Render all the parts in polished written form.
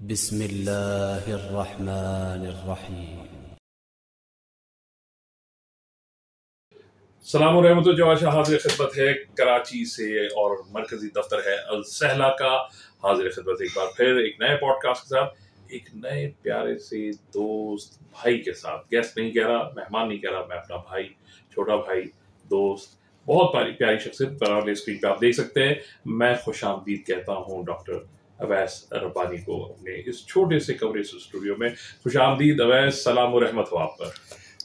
बिस्मिल्लाहिर्रहमानिर्रहीम। सलाम रहमतुल्लाहि जो आज हाजिर खिदमत है कराची से और मरकजी दफ्तर है अल सहला का। हाजिर खिदमत एक बार फिर एक नए पॉडकास्ट के साथ, एक नए प्यारे से दोस्त भाई के साथ। गेस्ट नहीं कह रहा, मेहमान नहीं कह रहा, मैं अपना भाई, छोटा भाई, दोस्त, बहुत प्यारी शख्सियत पर स्क्रीन पे आप देख सकते हैं। मैं खुशामदीद कहता हूँ डॉक्टर अवैस रब्बानी को अपने इस छोटे से कवरेज स्टूडियो में। खुशामदीद अवैस, सलाम व रहमत हो आप पर।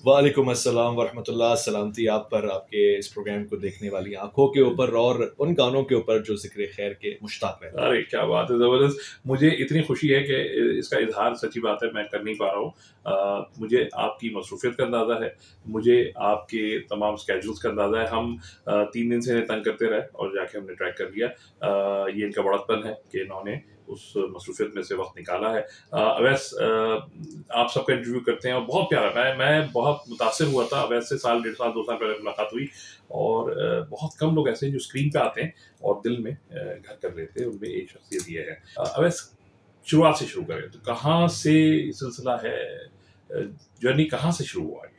वालेकुम अस्सलाम वरहमतुल्लाह। सलामती आप पर, आपके इस प्रोग्राम को देखने वाली आंखों के ऊपर और उन कानों के ऊपर जो जिक्र खैर के मुश्ताक रहते हैं। अरे क्या बात है, ज़बरदस्त। मुझे इतनी खुशी है कि इसका इजहार सच्ची बात है मैं कर नहीं पा रहा हूँ। मुझे आपकी मसरूफियत का अंदाज़ा है, मुझे आपके तमाम स्केड्यूल्स का अंदाज़ा है। हम 3 दिन से इन्हें तंग करते रहे और जाके हमने ट्रैक कर लिया। ये इनका बड़प्पन है कि इन्होंने उस मसरूफियत में से वक्त निकाला है। अवैस, आप सबका इंटरव्यू करते हैं और बहुत प्यारा, मैं बहुत मुतासिर हुआ था अवैस से। साल, 1.5 साल, 2 साल पहले मुलाकात हुई और बहुत कम लोग ऐसे हैं जो स्क्रीन पे आते हैं और दिल में घर कर लेते हैं। उनमें एक शख्सियत ये है। अवैस, शुरुआत से शुरू करें तो कहाँ से सिलसिला है, जर्नी कहाँ से शुरू हुआ है?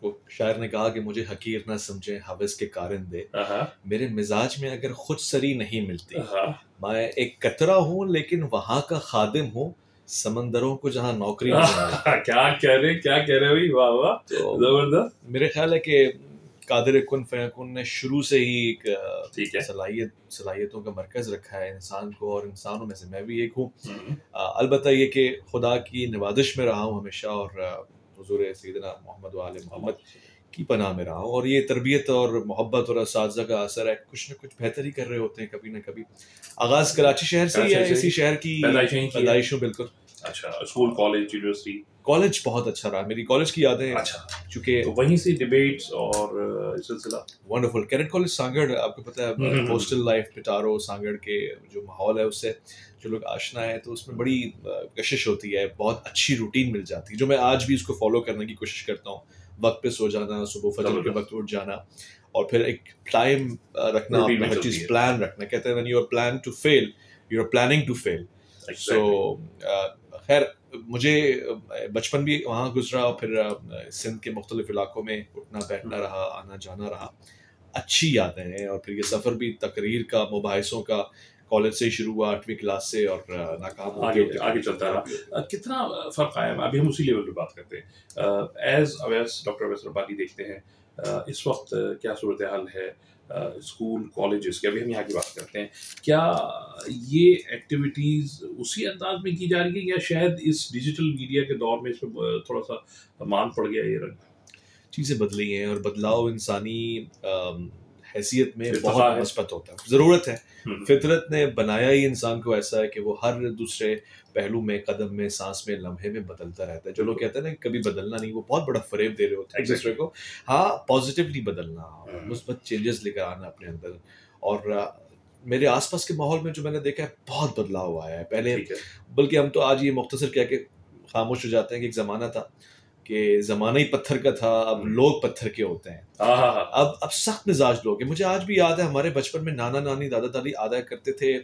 वो शायर ने कहा कि मुझे हकीर ना समझे हवस के कारिंदे, मेरे मिजाज में अगर खुद सरी नहीं मिलती। मैं एक कतरा हूँ लेकिन वहाँ का खादिम हूँ, समंदरों को जहाँ नौकरी नहीं मिलती। क्या कह रहे भाई, वाह वाह, तो जबरदस्त। मेरे ख्याल है कि कादिर कुन फयकुन ने शुरू से ही ठीक है। एक सलाहियतों का मरकज रखा है इंसान को, और इंसानों में से मैं भी एक हूँ। अलबत्ता ये कि खुदा की नवाजिश में रहा हूँ हमेशा, और हुजूर सैयदना मोहम्मद व आले मोहम्मद की पनाह में रहा हूँ। और ये तरबियत और मोहब्बत और असातिज़ा का असर है, कुछ न कुछ बेहतर ही कर रहे होते हैं कभी न कभी। आगाज़ कराची शहर से ही है, इसी शहर की पैदाइश हूँ। बिल्कुल। अच्छा, स्कूल, कॉलेज, यूनिवर्सिटी? कॉलेज बहुत अच्छा रहा, मेरी कॉलेज की यादें। अच्छा, चूँकि तो वहीं से डिबेट्स और सिलसिला। वंडरफुल। कैडेट कॉलेज सांगड़, आपको पता है हॉस्टल लाइफ पिटारो सांगड़ के जो माहौल है उससे जो लोग आशना है, तो उसमें बड़ी कशिश होती है, बहुत अच्छी रूटीन मिल जाती है जो मैं आज भी उसको फॉलो करने की कोशिश करता हूँ। वक्त पे सो जाना, सुबह फजर के वक्त उठ जाना, और फिर एक टाइम रखना, अपना हर चीज़ प्लान रखना। कहते हैं when you are plan to fail, you are planning to fail. So खैर, मुझे बचपन भी वहाँ गुजरा, और फिर सिंध के मुख्तलिफ इलाकों में उठना बैठना रहा, आना जाना रहा। अच्छी यादें हैं। और फिर ये सफ़र भी तकरीर का, मुबाहिसों का कॉलेज से ही शुरू हुआ, 8वीं क्लास से, और नाकाम आगे चलता रहा। कितना फ़र्क आया, अभी हम उसी लेवल पे बात करते हैं। एज अवैस, डॉक्टर अवैस रब्बानी देखते हैं इस वक्त क्या सूरत हाल है स्कूल कॉलेजेस की? अभी हम यहाँ की बात करते हैं, क्या ये एक्टिविटीज़ उसी अंदाज में की जा रही है या शायद इस डिजिटल मीडिया के दौर में इसमें थोड़ा सा मान पड़ गया ये रंग? चीज़ें बदली हैं, और बदलाव इंसानी हैसियत में बहुत मस्बत होता है, ज़रूरत है। फितरत ने बनाया ही इंसान को ऐसा है कि वो हर दूसरे पहलू में, कदम में, सांस में, लम्हे में बदलता रहता है। जो लोग कहते हैं ना कभी बदलना नहीं, वो बहुत बड़ा फरेब दे रहे होते हैं एक दूसरे को। हाँ, पॉजिटिवली बदलना, मुस्बत चेंजेस लेकर आना अपने अंदर। और मेरे आसपास के माहौल में जो मैंने देखा है, बहुत बदलाव आया है। पहले, बल्कि हम तो आज ये मुख्तसर कह के खामोश हो जाते हैं कि एक ज़माना था कि ज़माना ही पत्थर का था, अब लोग पत्थर के होते हैं। अब सख्त मिजाज लोग हैं। मुझे आज भी याद है हमारे बचपन में नाना नानी, दादा दादी आया करते थे,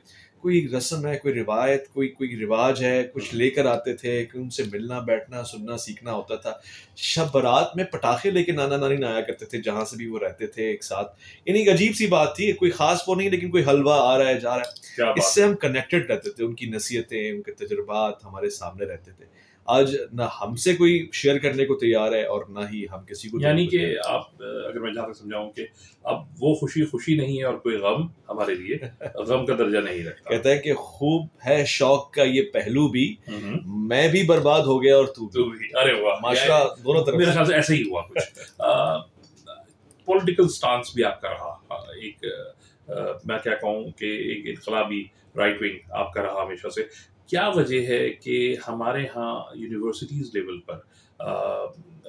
कोई रस्म है, कोई रिवायत, कोई रिवाज है, कुछ लेकर आते थे कि उनसे मिलना, बैठना, सुनना, सीखना होता था। शब बारात में पटाखे लेके नाना नानी आया करते थे, जहाँ से भी वो रहते थे एक साथ। यानी एक अजीब सी बात थी, कोई खास वो नहीं, लेकिन कोई हलवा आ रहा है, जा रहा है, इससे हम कनेक्टेड रहते थे। उनकी नसीहतें, उनके तजुर्बात हमारे सामने रहते थे। आज ना हमसे कोई शेयर करने को तैयार है और ना ही हम किसी को। यानी कि आप, अगर मैं जहाँ तक समझाऊं कि अब वो खुशी नहीं है और कोई गम हमारे लिए गम का दर्जा नहीं रखता। कहता है कि खूब है शौक का ये पहलू भी, मैं भी बर्बाद हो गया और तू भी। अरे वाह, माशरा दोनों तरफ। मेरे ख्याल से ऐसे ही हुआ कुछ। पॉलिटिकल स्टांस भी आपका रहा, एक मैं क्या कहूँ कि एक इनकलाबी राइट विंग आपका रहा हमेशा से। क्या वजह है कि हमारे यहाँ यूनिवर्सिटीज़ लेवल पर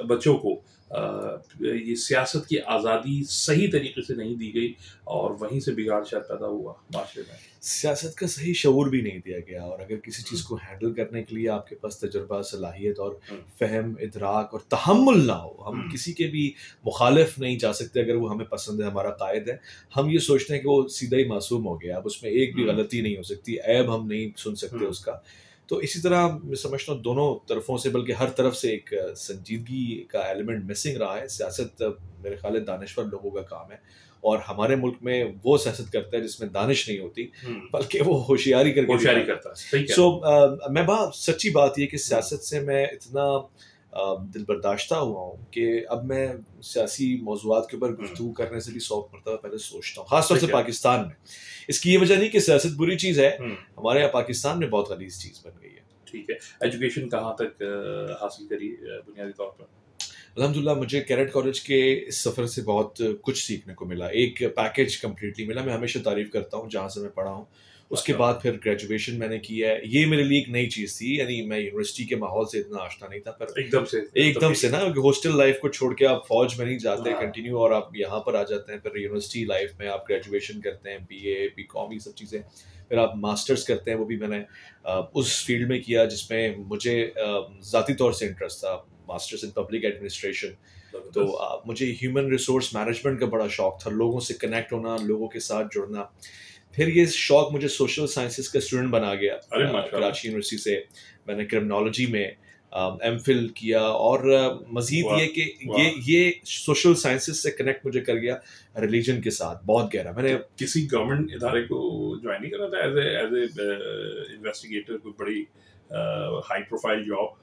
बच्चों को ये सियासत की आज़ादी सही तरीके से नहीं दी गई और वहीं से बिगाड़ शायद पैदा हुआ माशरे में। सियासत का सही शऊर भी नहीं दिया गया, और अगर किसी चीज़ को हैंडल करने के लिए आपके पास तजुर्बा, सलाहियत और फ़हम, इदराक और तहम्मुल ना हो, हम किसी के भी मुखालिफ नहीं जा सकते। अगर वो हमें पसंद है, हमारा कायद है, हम ये सोचते हैं कि वो सीधा ही मासूम हो गया, अब उसमें एक भी गलती नहीं हो सकती, ऐब हम नहीं सुन सकते उसका। तो इसी तरह मैं समझता हूँ दोनों तरफ़ों से, बल्कि हर तरफ से एक संजीदगी का एलिमेंट मिसिंग रहा है। सियासत मेरे ख़्याल है दानिश्वर लोगों का काम है, और हमारे मुल्क में वो सियासत करता है जिसमें दानिश नहीं होती, बल्कि वो होशियारी करता है। सो मैं सच्ची बात ये कि सियासत से मैं इतना दिल बर्दाश्ता हुआ हूँ कि अब मैं सियासी मौज़ूआत के ऊपर गुफ्तगू करने से भी 100 मरतबा पहले सोचता हूँ, ख़ासतौर से पाकिस्तान में। इसकी ये वजह नहीं कि सियासत बुरी चीज़ है, हमारे यहाँ पाकिस्तान में बहुत गलीज़ चीज़ बन गई है। ठीक है, एजुकेशन कहाँ तक हासिल करी बुनियादी तौर पर? अल्हम्दुलिल्लाह मुझे कैरेट कॉलेज के इस सफ़र से बहुत कुछ सीखने को मिला। एक पैकेज कम्प्लीटली मिला, मैं हमेशा तारीफ़ करता हूँ जहाँ से मैं पढ़ा हूँ। उसके बाद फिर ग्रेजुएशन मैंने की है। ये मेरे लिए एक नई चीज़ थी, यानी मैं यूनिवर्सिटी के माहौल से इतना आशना नहीं था, पर एकदम से ना, क्योंकि हॉस्टल लाइफ को छोड़ के आप फौज में नहीं जाते कंटिन्यू, और आप यहाँ पर आ जाते हैं। फिर यूनिवर्सिटी लाइफ में आप ग्रेजुएशन करते हैं, BA BCom ये सब चीज़ें, फिर आप मास्टर्स करते हैं। वो भी मैंने उस फील्ड में किया जिसमें मुझे ज़ाती तौर से इंटरेस्ट था, मास्टर्स इन पब्लिक एडमिनिस्ट्रेशन। तो मुझे ह्यूमन रिसोर्स मैनेजमेंट का बड़ा शौक था, लोगों से कनेक्ट होना, लोगों के साथ जुड़ना। फिर ये शौक मुझे सोशल साइंसेस का स्टूडेंट बना गया। कराची यूनिवर्सिटी से मैंने क्रिमिनोलॉजी में MPhil किया, और मज़ीद ये कि ये सोशल साइंसेस से कनेक्ट मुझे कर गया रिलीजन के साथ बहुत गहरा। मैंने किसी गवर्नमेंट इदारे को ज्वाइन नहीं करा था एज ए इन्वेस्टिगेटर, कोई बड़ी हाई प्रोफाइल जॉब?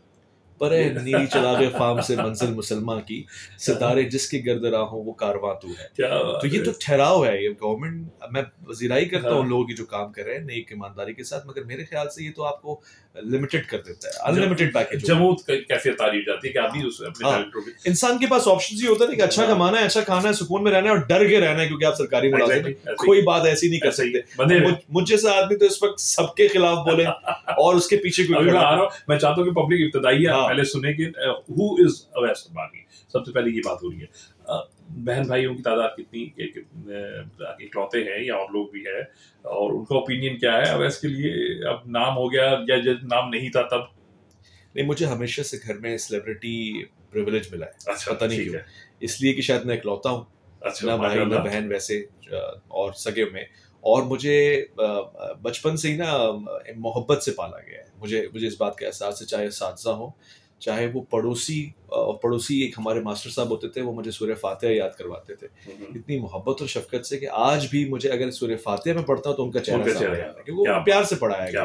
पर नीली चराग़े फार्म से मंजिल मुसलमान की, सितारे जिसके गर्द राहों वो कारवां तू है। तो ये तो ठहराव है, ये गवर्नमेंट, मैं वज़ीराई करता हूँ लोगों की जो काम कर रहे हैं नेक ईमानदारी के साथ, मगर मेरे ख्याल से ये तो आपको लिमिटेड कर देता है, अनलिमिटेड पैकेज। जमूत कैफियत तारीफ जाती है कि आदमी उस अपने इंसान के पास ऑप्शंस ही होता है कि अच्छा कमाना है, अच्छा खाना है, सुकून में रहना है, और डर के रहना है क्योंकि आप सरकारी मुलाजिम हैं। कोई बात ऐसी नहीं कर सकते। मुझ जैसा आदमी तो इस वक्त सबके खिलाफ बोले और उसके पीछे कोई खड़ा है। मैं चाहता हूँ कि पब्लिक इब्तदाइया पहले सुने कि हु इज अवैस रब्बानी, सबसे पहले ये बात हो रही है। बहन भाइयों की तादाद कितनी, इकलौते हैं या और लोग भी है, और उनका ओपिनियन क्या है अवैस के लिए? अब नाम हो गया या जब नाम नहीं था तब? नहीं, मुझे हमेशा से घर में सेलिब्रिटी प्रिविलेज मिला है। अच्छा, पता नहीं क्यों, इसलिए कि शायद मैं इकलौता हूँ। अच्छा, ना भाई ना बहन वैसे, और सगे में, और मुझे बचपन से ही ना मोहब्बत से पाला गया है। मुझे इस बात का एहसास है, चाहे साथी हो, चाहे वो पड़ोसी एक हमारे मास्टर साहब होते थे, वो मुझे सूरह फातिहा याद करवाते थे इतनी मोहब्बत और शफकत से कि आज भी मुझे अगर सूरह फातिहा में पढ़ता हूँ तो उनका चेहरा याद है, क्योंकि वो प्यार से पढ़ाया गया।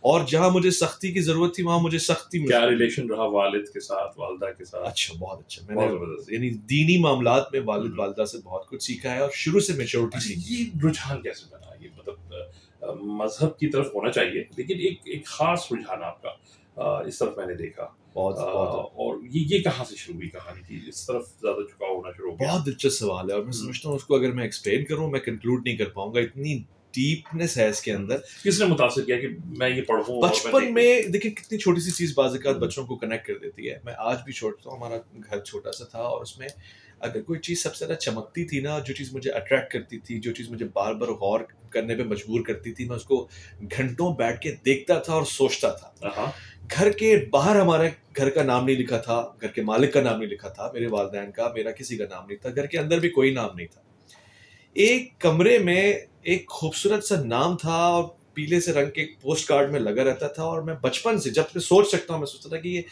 और जहाँ मुझे सख्ती की जरूरत थी वहाँ मुझे सख्ती क्या रिलेशन रहा वालिद के साथ, वालिदा के साथ? अच्छा, बहुत अच्छा। मैंने यानी दीनी मामलात में वालिद वालिदा से बहुत कुछ सीखा है, और शुरू से मैच्योरिटी सीखी। ये रुझान कैसे बना? ये मतलब मजहब की तरफ होना चाहिए, लेकिन एक खास रुझान आपका इस तरफ मैंने देखा। बहुत और ये कहाँ से शुरू हुई कहानी की इस तरफ ज्यादा झुकाव होना शुरू हो गया? बहुत दिलचस्प सवाल है, और मैं समझता हूँ उसको अगर मैं एक्सप्लेन करूँ मैं कंक्लूड नहीं कर पाऊंगा, इतनी डीपनेस है इसके अंदर। किसने मुतासिर किया कि मैं ये पढ़ूं? बचपन में देखिए कितनी छोटी सी चीज बाज़-औक़ात बच्चों को कनेक्ट कर देती है। मैं आज भी सोचता हूँ, हमारा घर छोटा सा था, और उसमें अगर कोई चीज़ सबसे ज़्यादा चमकती थी ना, जो चीज़ मुझे अट्रैक्ट करती थी, जो चीज़ मुझे बार बार गौर करने पे मजबूर करती थी, मैं उसको घंटों बैठ के देखता था और सोचता था। घर के बाहर हमारे घर का नाम नहीं लिखा था, घर के मालिक का नाम नहीं लिखा था, मेरे वालिदैन का, मेरा किसी का नाम नहीं था, घर के अंदर भी कोई नाम नहीं था। एक कमरे में एक खूबसूरत सा नाम था, और पीले से रंग के एक पोस्ट कार्ड में लगा रहता था, और मैं बचपन से जब मैं सोच सकता हूँ मैं सोचता था कि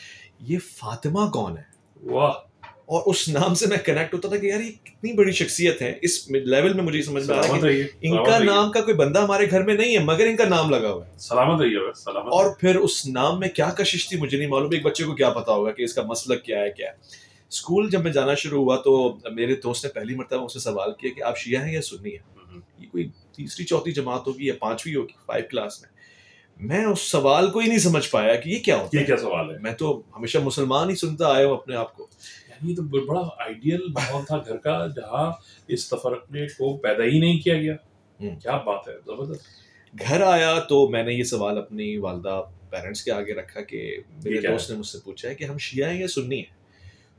ये फातिमा कौन है। वाह! और उस नाम से मैं कनेक्ट होता था कि यार ये कितनी बड़ी शख्सियत है। इस लेवल में मुझे समझ में आ रहा है कि इनका नाम का कोई बंदा हमारे घर में नहीं है, मगर इनका नाम लगा हुआ है। सलामत रहिए, सलामत। और फिर उस नाम में क्या कशिश थी मुझे नहीं मालूम, एक बच्चे को क्या पता होगा कि इसका मसलक क्या है। स्कूल जब मैं जाना शुरू हुआ तो मेरे दोस्त ने पहली मरतबा मुझसे सवाल किया कि आप शिया हैं या सुन्नी हैं। ये कोई तीसरी चौथी जमात होगी या पांचवी होगी, 5 क्लास में। मैं उस सवाल को ही नहीं समझ पाया कि ये क्या होता है, ये क्या सवाल है। मैं तो हमेशा मुसलमान ही सुनता आया हूँ अपने आप को। ये तो बड़ा आइडियल माहौल था घर का, जहाँ इस तफरके को पैदा ही नहीं किया गया। क्या बात है, जबरदस्त। घर आया तो मैंने ये सवाल अपनी वालिदा पेरेंट्स के आगे रखा कि मेरे दोस्त ने मुझसे पूछा है कि हम शिया हैं या सुन्नी हैं।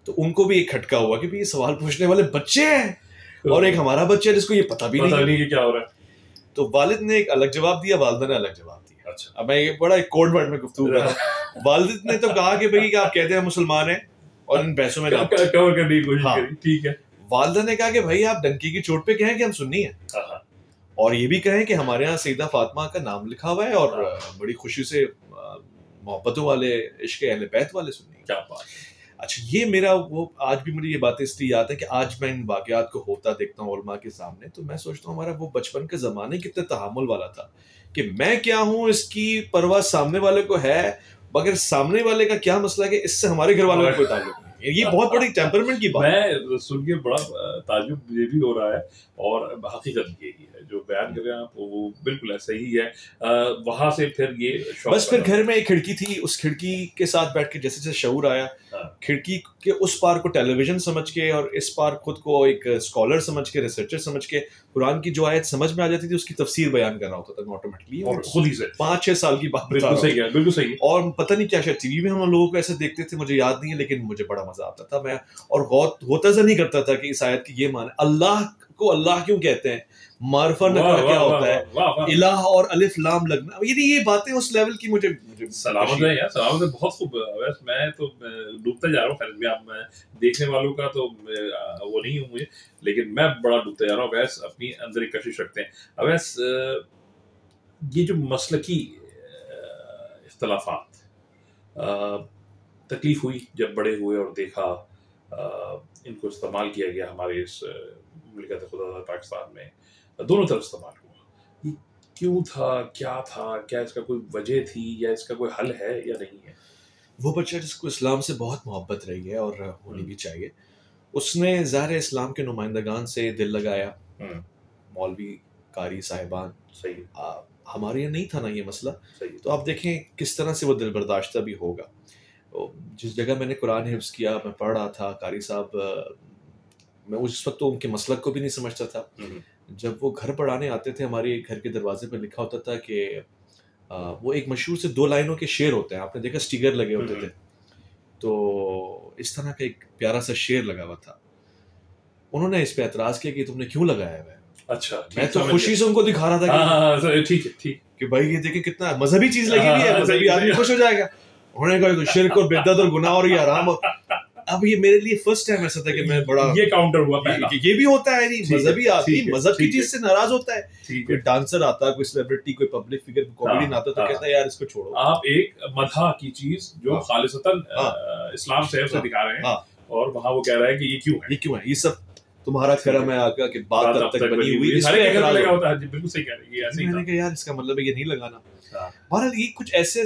तो उनको भी एक खटका हुआ कि ये सवाल पूछने वाले बच्चे हैं और एक हमारा बच्चा है जिसको ये पता भी नहीं कि क्या हो रहा है। तो वालिद ने एक अलग जवाब दिया, वालिदा ने अलग जवाब दिया। अच्छा। अब मैं ये बड़ा एक कोड वर्ड में गुफ्तगू कर रहा हूं। वालिद ने तो कहा कि भाई आप कहते हैं मुसलमान हैं और इन पैसों में कवर करने की कोशिश करी, ठीक है। वालिदा ने कहा कि भाई आप डंकी की चोट पे कहें कि हम सुन्नी हैं और ये भी कहें कि हमारे यहाँ सईदा फातिमा का नाम लिखा हुआ है और बड़ी खुशी से मोहब्बतों वाले, इश्क अहले बैत वाले सुन्नी। क्या बात। अच्छा, ये मेरा वो आज भी मुझे ये बातें इसलिए याद है कि आज मैं इन वाक़यात को होता देखता हूँ उलमा के सामने, तो मैं सोचता हूँ हमारा वो बचपन के ज़माने कितने तहामुल वाला था कि मैं क्या हूँ इसकी परवाह सामने वाले को है, मगर सामने वाले का क्या मसला है कि इससे हमारे घर वालों का कोई ताल्लुक नहीं। ये बहुत बड़ी टेम्परमेंट की बात। मैं सुन के बड़ा ताज्जुब मुझे भी हो रहा है और हकीकत यही है जो बयान कर रहे हैं आप, वो बिल्कुल ऐसा ही है। वहां से फिर ये बस फिर घर में एक खिड़की थी, उस खिड़की के साथ बैठ के जैसे जैसे शऊर आया, खिड़की के उस पार को टेलीविजन समझ के और इस पार खुद को एक स्कॉलर समझ के, रिसर्चर समझ के कुरान की जो आयत समझ में आ जाती थी उसकी तफसीर बयान करना होता था ऑटोमेटिकली, और खुद ही से 5-6 साल की बात। बिल्कुल सही है, बिल्कुल सही। और पता नहीं क्या शायद टीवी में हम लोगों को ऐसे देखते थे, मुझे याद नहीं है, लेकिन मुझे बड़ा मजा आता था। मैं और गौर होता सा नहीं करता था कि इस आयत की ये माने, अल्लाह को अल्लाह क्यों कहते हैं, मारफा नकरा क्या होता है, इलाह और अलिफ लाम लगना, ये बातें उस लेवल की मुझे सलामत है यार, सलामत है, बहुत खूब। वैसे मैं तो डूबता जा रहा हूँ, खैर मैं देखने वालों का तो वो नहीं हूँ मुझे, लेकिन मैं बड़ा डूबता जा रहा हूँ। वैसे अपनी अंदर एक कशिश रखते हैं। अब वैसे ये जो मसलकी इख्तलाफात, तकलीफ हुई जब बड़े हुए और देखा इनको इस्तेमाल किया गया हमारे इस मुल्क खुदा पाकिस्तान में, दोनों तरफ इस्तेमाल हुआ। ये क्यों था, क्या था, क्या इसका कोई वजह थी या इसका कोई हल है या नहीं है? वो बच्चा जिसको इस्लाम से बहुत मोहब्बत रही है और होनी भी चाहिए, उसने ज़ाहिर इस्लाम के नुमाइंदगान से दिल लगाया, मौलवी कारी साहिबान, सही हमारे यहाँ नहीं था ना ये मसला, सही। तो आप देखें किस तरह से वो दिल बर्दाश्ता भी होगा। जिस जगह मैंने कुरान हिफ्ज़ किया, मैं पढ़ रहा था, कारी साहब, मैं उस वक्त तो उनके मसलक को भी नहीं समझता था। जब वो घर पढ़ाने आते थे, हमारे घर के दरवाजे पर लिखा होता था कि वो एक मशहूर से 2 लाइनों के शेर होते हैं, आपने देखा स्टिकर लगे होते थे, तो इस तरह का एक प्यारा सा शेर लगा हुआ था। उन्होंने इस पे एतराज़ किया कि तुमने क्यों लगाया है? अच्छा, मैं तो खुशी से उनको दिखा रहा था कि ठीक है, ठीक, कि भाई ये देखें कितना मजहबी चीज लगी हुई है, मजहबी आदमी खुश हो जाएगा। उन्होंने कहा शिर्क और बिदअत और गुनाह और ये हराम। अब ये मेरे लिए फर्स्ट टाइम ऐसा था कि मैं बड़ा ये काउंटर हुआ पहला। ये भी होता है, नहीं मजहबी आदमी मजहब की चीज से नाराज होता है। कोई डांसर आता, कोई सेलिब्रिटी, कोई पब्लिक फिगर, कॉमेडियन आता तो कहता है यार इसको छोड़ो। आप एक मदह की चीज जो खालिसतन इस्लाम से उसे दिखा रहे हैं और वहां वो कह रहा है कि ये क्यों है, ये सब तुम्हारा करम है आका कि बात अब तक बनी हुई, इस पे एतराज लगा होता है। बिल्कुल सही कह रहे हैं, ये ऐसे ही मैंने कहा यार इसका मतलब है ये नहीं लगाना। बहरहाल ये कुछ ऐसे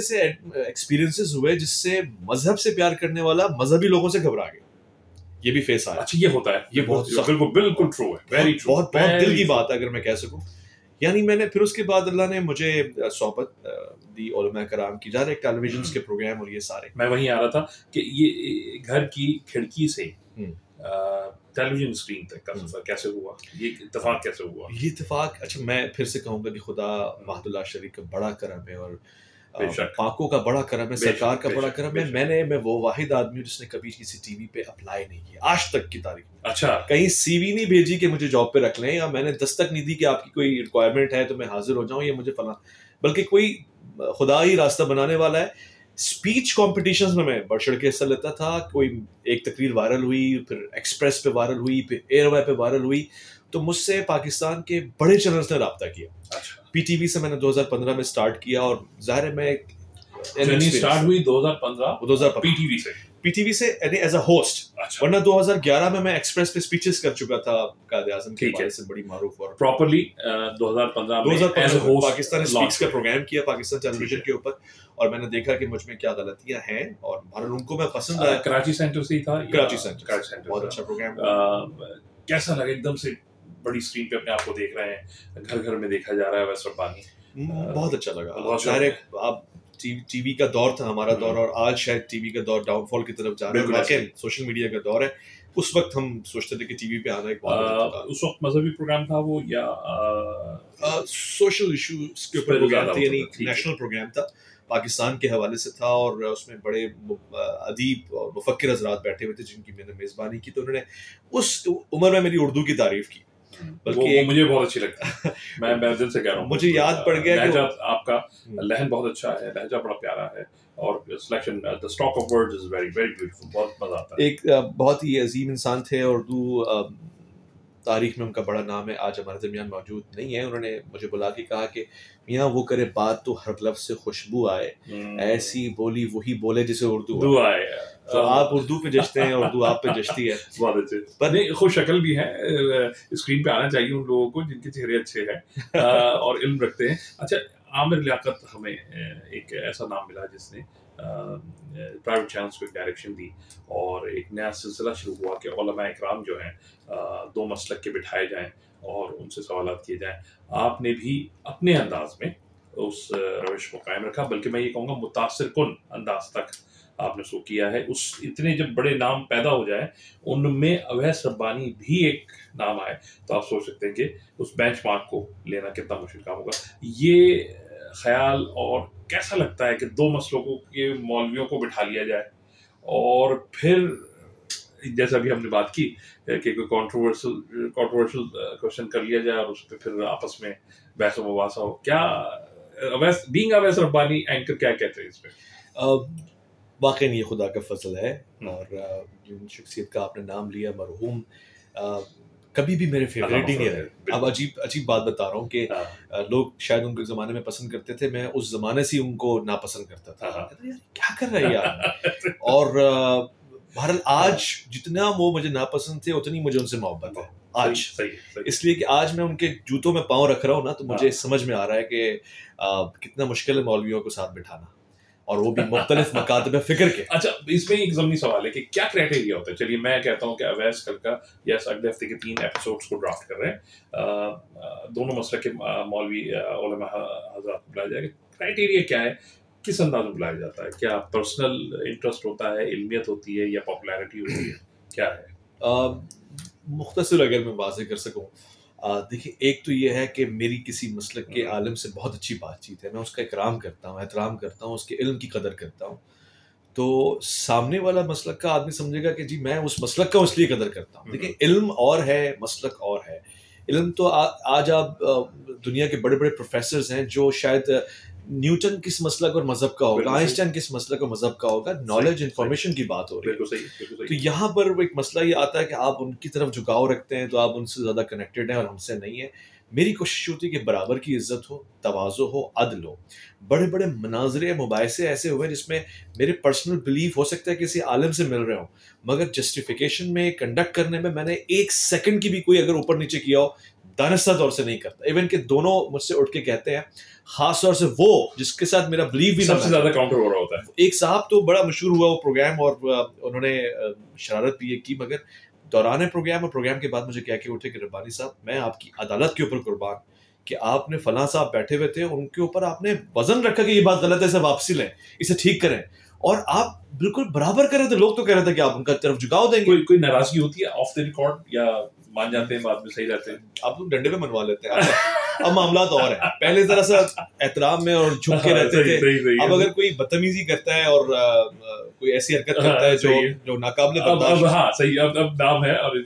एक्सपीरियंसेस हुए जिससे मजहब से प्यार करने वाला मजहबी लोगों से घबरा गया। ये भी फेस आया। अच्छा, ये होता है, ये बहुत बिल्कुल ट्रू है, वेरी ट्रू, बहुत दिल की बात है अगर मैं कह सकूं। यानी मैंने फिर उसके बाद अल्लाह ने मुझे सोहबत दी उलमा कराम की, ज़्यादा टेलीविजन के प्रोग्राम और ये सारे। मैं वहीं आ रहा था कि ये घर की खिड़की से टेलीविजन स्क्रीन तक का सफर कैसे हुआ, ये इत्तेफाक कैसे हुआ? ये इत्तेफाक, अच्छा मैं फिर से कहूँगा कि खुदा महदुल्लाह शरीफ का बड़ा करम है और पाकों का बड़ा करम है, सरकार का बड़ा करम है। मैं वो वाहिद आदमी हूँ जिसने कभी किसी टीवी पे अप्लाई नहीं किया आज तक की तारीख में। अच्छा, कहीं सीवी नहीं भेजी कि मुझे जॉब पे रख लें, या मैंने दस्तक नहीं दी कि आपकी कोई रिक्वायरमेंट है तो मैं हाजिर हो जाऊं या मुझे फला, बल्कि कोई खुदा ही रास्ता बनाने वाला है। स्पीच कॉम्पिटिशन्स में मैं बढ़ चढ़ के हिस्सा लेता था। कोई एक तकरीर वायरल हुई, फिर एक्सप्रेस पे वायरल हुई, फिर एयरवे पे वायरल हुई, तो मुझसे पाकिस्तान के बड़े चैनल्स ने रब्ता किया। अच्छा। पीटीवी से मैंने 2015 में स्टार्ट किया और जाहिर है मैं स्टार्ट हुई 2015 पीटीवी से एज अ होस्ट। अच्छा। वरना 2011 में मैं एक्सप्रेस पे स्पीचेस कर चुका था कायदे आज़म के हवाले से, बड़ी मारूफ और प्रॉपर्ली 2015 में as a host Pakistan Speaks का प्रोग्राम किया पाकिस्तान टेलीविजन के ऊपर, और मैंने देखा कि मुझ में क्या गलतियां हैं और भारत उनको मैं पसंद आया। कराची सेंटर से ही था, कराची सेंटर बहुत अच्छा प्रोग्राम। कैसा लगा एकदम से बड़ी स्क्रीन पे अपने आप को देख रहे हैं, घर घर में देखा जा रहा है वैसे पानी, बहुत अच्छा लगा। आप टीवी का दौर था हमारा दौर, और आज शायद टीवी का दौर डाउनफॉल की तरफ जा रहा है, वाकई सोशल मीडिया का दौर है। उस वक्त हम सोचते थे कि टीवी पे आना एक बहुत उस वक्त मजहबी प्रोग्राम था वो या सोशल इश्यूज के ऊपर प्रोग्राम था, यानी नेशनल प्रोग्राम था, पाकिस्तान के हवाले से था, और उसमें बड़े अदीब और मुफक्किर हजरात बैठे हुए थे जिनकी मैंने मेज़बानी की। तो उन्होंने उस उम्र में मेरी उर्दू की तारीफ की, बल्कि मुझे बहुत अच्छी लगता है। मैं दिल से कह रहा हूँ, मुझे याद पड़ गया लहजा आपका लहन बहुत अच्छा है, लहजा बड़ा प्यारा है, और selection the stock of words is very very beautiful, बहुत मजा आता है। एक बहुत ही अजीम इंसान थे, उर्दू तारीख में उनका बड़ा नाम है, आज हमारे दरमियान मौजूद नहीं है। उन्होंने मुझे बुला के कहा कि मियाँ वो करे बात तो हर लफ्ज़ से खुशबू आए, ऐसी बोली वही बोले जिसे उर्दू आए। तो आप उर्दू पे जचते हैं, उर्दू आप पे जचती है। बहुत अच्छे, पर नहीं खुश शक्ल भी है, स्क्रीन पे आना चाहिए उन लोगों को जिनके चेहरे अच्छे हैं और इल्म रखते हैं। अच्छा, आमिर लियाकत हमें एक ऐसा नाम मिला जिसने प्राइवेट चैनल्स को एक डायरेक्शन दी, और एक नया सिलसिला शुरू हुआ कि उलमा इकराम जो हैं दो मसलक के बिठाए जाएं और उनसे सवालात किए जाएं। आपने भी अपने अंदाज में उस रविश को कायम रखा, बल्कि मैं ये कहूँगा मुतासिर कुन अंदाज तक आपने सो किया है। उस इतने जब बड़े नाम पैदा हो जाए, उनमें अवैस रब्बानी भी एक नाम आए, तो आप सोच सकते हैं कि उस बेंचमार्क को लेना कितना मुश्किल काम होगा। ये ख्याल और कैसा लगता है कि दो मसलों के मौलवियों को बिठा लिया जाए, और फिर जैसा भी हमने बात की कि कोई कंट्रोवर्शियल क्वेश्चन कर लिया जाए और उस पर फिर आपस में बहस मुबासा हो। क्या अवैस रब्बानी एंकर क्या कहते हैं इस पे? वाकई ये खुदा का फजल है, और जिन शख्सियत का आपने नाम लिया, मरहूम, कभी भी मेरे फेवरेट ही नहीं रहे। अब अजीब बात बता रहा हूँ कि लोग शायद उनको ज़माने में पसंद करते थे, मैं उस ज़माने से उनको नापसंद करता था। यार क्या कर रहे हैं यार। और बहरहाल आज जितना वो मुझे नापसंद थे उतनी मुझे उनसे मोहब्बत है आज। सही। इसलिए कि आज मैं उनके जूतों में पाँव रख रहा हूँ ना, तो मुझे समझ में आ रहा है कि कितना मुश्किल है मौलवियों को साथ बिठाना, और वो भी मुख्तलिफ मकातब फिक्र के। अच्छा, इसमें एक ज़मीनी सवाल है कि क्या क्राइटेरिया होता है? चलिए मैं कहता हूँ कि अवैस कल का यस अगले हफ्ते के 3 एपिसोड्स को ड्राफ्ट कर रहे हैं, दोनों मसलक के मौलवी उलमा हज़रात को बुलाया जाएगा। क्राइटेरिया क्या है? किस अंदाज में बुलाया जाता है? क्या पर्सनल इंटरेस्ट होता है, इल्मियत होती है, या पॉपुलैरिटी होती है, क्या है? मुख्तसर अगर मैं वाज़ेह कर सकूँ, देखिए, एक तो ये है कि मेरी किसी मसलक के आलिम से बहुत अच्छी बातचीत है, मैं उसका इकराम करता हूँ, एहतराम करता हूँ, उसके इल्म की कदर करता हूँ। तो सामने वाला मसलक का आदमी समझेगा कि जी मैं उस मसलक का इसलिए कदर करता हूँ। देखिए, इल्म और है, मसलक और है। इल्म तो आज आप दुनिया के बड़े बड़े प्रोफेसर्स हैं जो शायद न्यूटन किस मसलक और मजहब का होगा, आइंस्टाइन किस मसलक और मजहब का होगा, नॉलेज इंफॉर्मेशन की बात हो रही है। तो यहाँ पर एक मसला ये आता है कि आप उनकी तरफ झुकाव रखते हैं तो आप उनसे ज़्यादा कनेक्टेड हैं और हमसे नहीं है। मेरी कोशिश होती है कि बराबर की इज्जत हो, तवाज़ो हो, अदल हो। बड़े बड़े मनाजरे मुबाहिसे ऐसे हुए जिसमें मेरे पर्सनल बिलीफ हो सकता है किसी आलिम से मिल रहे हो, मगर जस्टिफिकेशन में, कंडक्ट करने में मैंने 1 सेकंड की भी कोई अगर ऊपर नीचे किया हो, दानिस्ता तौर से नहीं करता। इवन कि दोनों मुझसे उठ के कहते हैं, खास तौर से वो जिसके साथ मेरा बिलीव भी सबसे ज्यादा काउंटर हो रहा होता है। एक साहब तो बड़ा मशहूर हुआ वो प्रोग्राम, और उन्होंने शरारत भी की, मगर दौरान प्रोग्राम और प्रोग्राम के बाद मुझे कह के उठे कि रब्बानी साहब, मैं आपकी अदालत के ऊपर कुर्बान कि आपने फलां साहब बैठे हुए थे, उनके ऊपर आपने वजन रखा कि ये बात गलत है, इसे वापसी लें, इसे ठीक करें, और आप बिल्कुल बराबर कर रहे थे। लोग तो कह रहे थे कि आप उनका तरफ झुकाव देंगे। कोई नाराजगी होती है ऑफ द रिकॉर्ड, या मान जाते हैं, बाद में सही रहते हैं? आप लोग डंडे पे मनवा लेते हैं। अब मामला तो और है, पहले जरा सा एहतराम में और झुक के रहते थे। अब अगर कोई बदतमीजी करता है और कोई ऐसी हरकत करता है जो नाकाबिले बर्दाश्त, हाँ सही, अब नाम है और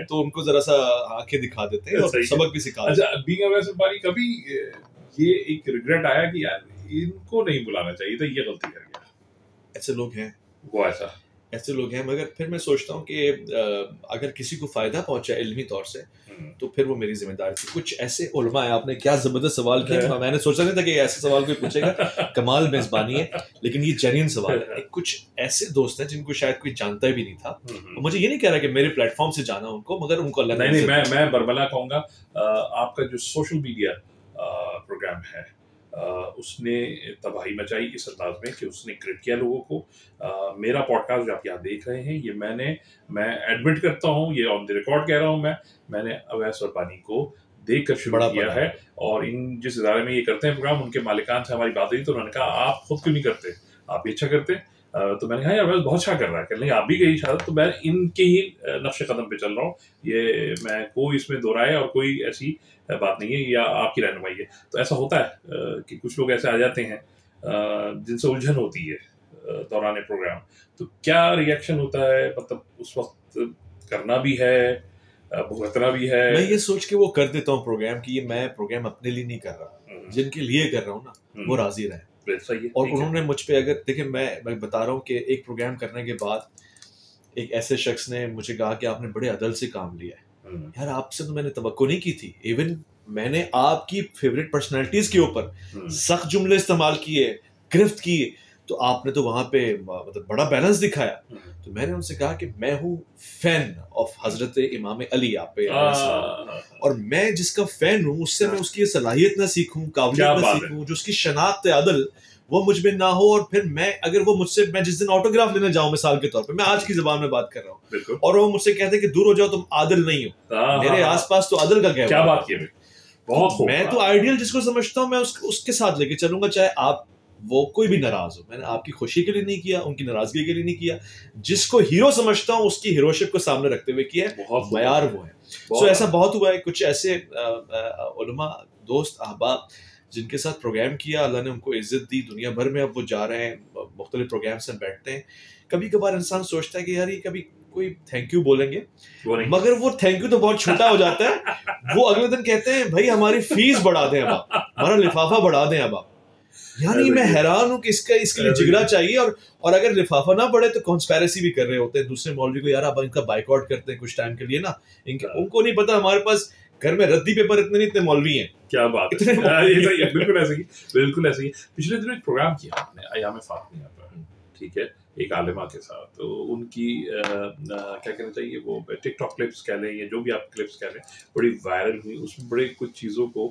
तो उनको जरा सा आंखें दिखा देते हैं और सबक भी सिखा देते हैं। अच्छा, बीइंग अवैस रब्बानी, कभी ये एक रिग्रेट आया कि यार इनको नहीं बुलाना चाहिए था, ये गलती कर गया? ऐसे लोग हैं, वो ऐसे लोग हैं, मगर फिर मैं सोचता हूँ कि अगर किसी को फायदा पहुंचा इल्मी तौर से तो फिर वो मेरी जिम्मेदारी थी। कुछ ऐसे उलमा है, आपने क्या जबरदस्त सवाल किया, मैंने सोचा नहीं था कि ऐसे सवाल कोई पूछेगा। कमाल मेजबानी है, लेकिन ये जेन्युइन सवाल है। कुछ ऐसे दोस्त हैं जिनको शायद कोई जानता भी नहीं था, मुझे ये नहीं कह रहा कि मेरे प्लेटफॉर्म से जाना उनको, मगर उनको अल्लाह नहीं, मैं बरबला कहूँगा, आपका जो सोशल मीडिया प्रोग्राम है उसने तबाही मचाई इस अंदाज में कि उसने क्रिएट किया लोगों को। मेरा पॉडकास्ट जो आप यहाँ देख रहे हैं, ये मैं एडमिट करता हूँ, ये ऑन द रिकॉर्ड कह रहा हूँ, मैंने अवैस रब्बानी को देखकर शुरू किया है। और इन जिस इदारे में ये करते हैं प्रोग्राम, उनके मालिकान से हमारी बात हुई तो उन्होंने कहा आप खुद क्यों नहीं करते, आप भी अच्छा करते। तो मैंने कहा यार मैं बहुत अच्छा कर रहा है, कर लेंगे, आप भी गई शायद। तो मैं इनके ही नक्शे कदम पे चल रहा हूँ, ये मैं कोई इसमें दो राय और कोई ऐसी बात नहीं है, या आपकी रहनुमाई है। तो ऐसा होता है कि कुछ लोग ऐसे आ जाते हैं जिनसे उलझन होती है दौरान प्रोग्राम, तो क्या रिएक्शन होता है, मतलब उस वक्त करना भी है, भुगतना भी है? मैं ये सोच के वो कर देता हूँ प्रोग्राम कि ये मैं प्रोग्राम अपने लिए नहीं कर रहा, जिनके लिए कर रहा हूँ ना वो राजी रहे। और उन्होंने मुझ पे, अगर देखिए मैं बता रहा हूँ कि एक प्रोग्राम करने के बाद एक ऐसे शख्स ने मुझे कहा कि आपने बड़े अदल से काम लिया है। यार आपसे तो मैंने तवक्को नहीं की थी, इवन मैंने आपकी फेवरेट पर्सनालिटीज के ऊपर सख्त जुमले इस्तेमाल किए, गिरफ्त की, तो आपने तो वहां पे मतलब बड़ा बैलेंस दिखाया। तो मैंने उनसे कहा कि मैं हूँ फैन ऑफ हजरत इमाम अली आप पे, और मैं जिसका फैन हूँ उससे मैं उसकी सलाहियत ना सीखूं, काबिलियत ना सीखूं, जो उसकी शनाख्त अदल वो मुझ में ना हो। और फिर मैं अगर वो मुझसे, मैं जिस दिन ऑटोग्राफ लेने जाऊं मिसाल के तौर पे, मैं आज की जुबान में बात कर रहा हूँ, और वो मुझसे कहते हैं कि दूर हो जाओ तुम आदिल नहीं हो, मेरे आसपास तो आदिल का क्या बात की, बहुत मैं तो आइडियल जिसको समझता हूँ मैं उसके साथ लेके चलूंगा, चाहे आप वो कोई भी नाराज हो। मैंने आपकी खुशी के लिए नहीं किया, उनकी नाराजगी के लिए नहीं किया, जिसको हीरो समझता हूँ उसकी हीरोशिप को सामने रखते हुए किया है, मयार वो है। सो ऐसा बहुत हुआ है, कुछ ऐसे उलमा दोस्त अहबाब जिनके साथ प्रोग्राम किया, अल्लाह ने उनको इज्जत दी दुनिया भर में, अब वो जा रहे हैं मुख्तलिफ प्रोग्राम से बैठते हैं। कभी कभार इंसान सोचता है कि यार ये कभी कोई थैंक यू बोलेंगे, मगर वो थैंक यू तो बहुत छोटा हो जाता है। वो अगले दिन कहते हैं भाई हमारी फीस बढ़ा दें अब आप, हमारा लिफाफा बढ़ा दें अब आप। यानी मैं हैरान हूँ कि इसके लिए जिगरा चाहिए, और अगर लिफाफा ना बढ़े तो कॉन्स्पेरेसी भी कर रहे होते हैं दूसरे मौलवी को, यार अब इनका बाइकआउट करते हैं कुछ टाइम के लिए ना, उनको नहीं पता हमारे पास घर में रद्दी पेपर इतने इतने मौलवी हैं। क्या बात है, बिल्कुल ऐसे ही, बिल्कुल ऐसे ही। पिछले दिनों एक प्रोग्राम किया आपने अयाम फातिमा पर, ठीक है, एक आलिमा के साथ, तो उनकी क्या कहना चाहिए, वो टिकटॉक क्लिप्स कह लें या जो भी आप क्लिप्स कह लें, बड़ी वायरल हुई, उसमें बड़े कुछ चीज़ों को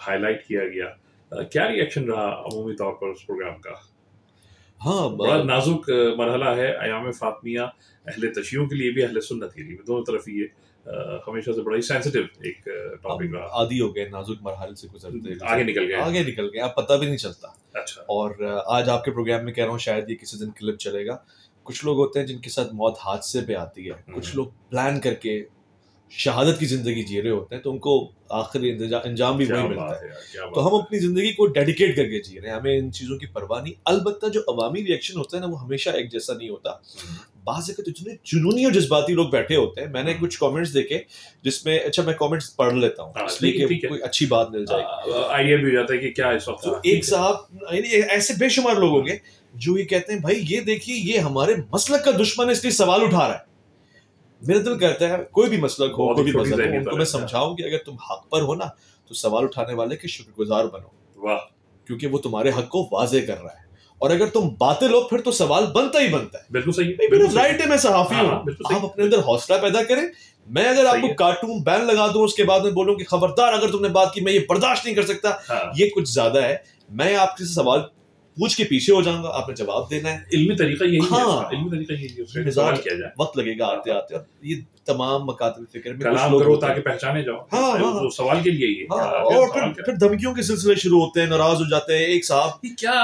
हाईलाइट किया गया। क्या रिएक्शन रहा अमूमी तौर पर उस प्रोग्राम का? हाँ, बड़ा नाजुक मरहला है अयाम फातिमा, अहले तशियों के लिए भी अहले सुन्नत के लिए भी, दोनों तरफ ये हमेशा से बड़ा ही सेंसिटिव एक टॉपिक रहा। आदी हो गए, नाजुक मरहले से गुजरते आगे निकल गए, अब पता भी नहीं चलता। अच्छा। और आज आपके प्रोग्राम में कह रहा हूँ, शायद ये किसी दिन क्लिप चलेगा। कुछ लोग होते हैं जिनके साथ मौत हादसे पे आती है, कुछ लोग प्लान करके शहादत की जिंदगी जी रहे होते हैं, तो उनको आखिरी अंजाम भी वही मिलता है। तो हम अपनी जिंदगी को डेडिकेट करके जी रहे हैं, हमें इन चीजों की परवाह नहीं। अलबत्ता जो अवामी रिएक्शन होता है ना, वो हमेशा एक जैसा नहीं होता। बाज़ तो इतने जुनूनी और जज़्बाती लोग बैठे होते हैं। मैंने कुछ कमेंट्स देखे जिसमें, अच्छा मैं कमेंट्स पढ़ लेता हूँ इसलिए कि कोई अच्छी बात मिल जाएगी, आइडिया भी हो जाता है कि क्या इस वक्त। एक साहब ऐसे बेशुमार लोग होंगे जो ये कहते हैं भाई ये देखिए ये हमारे मसलक का दुश्मन है इसलिए सवाल उठा रहा है। मेरा दिल कहता है कोई भी मसलक हो, कोई भी मसलक हो, उनको मैं समझाऊं कि अगर तुम हक पर हो ना तो सवाल उठाने वाले के शुक्रगुजार बनो, वाह, क्योंकि वो तुम्हारे हक को वाजे कर रहा है। और अगर तुम बातिल हो फिर तो सवाल बनता ही बनता है। बिल्कुल सही, मेरा राइट है, मैं सहाफी हूँ, आप अपने अंदर हौसला पैदा करें। मैं अगर आपको काटूं, बैन लगा दूं, उसके बाद में बोलूं कि खबरदार अगर तुमने बात की मैं ये बर्दाश्त नहीं कर सकता, ये कुछ ज्यादा है। मैं आपके सवाल पूछ के पीछे हो जाऊंगा, आपने जवाब देना है। इल्मी तरीका यही है, इल्मी तरीका यही है, उससे सवाल किया जाए। वक्त लगेगा आते आते, ये तमाम मकातब फिक्र में कुछ लोग करो ताकि पहचाने जाओ। तो सवाल के लिए ही। और फिर धमकियों के सिलसिले शुरू होते हैं, नाराज हो जाते हैं। एक साहब, ये क्या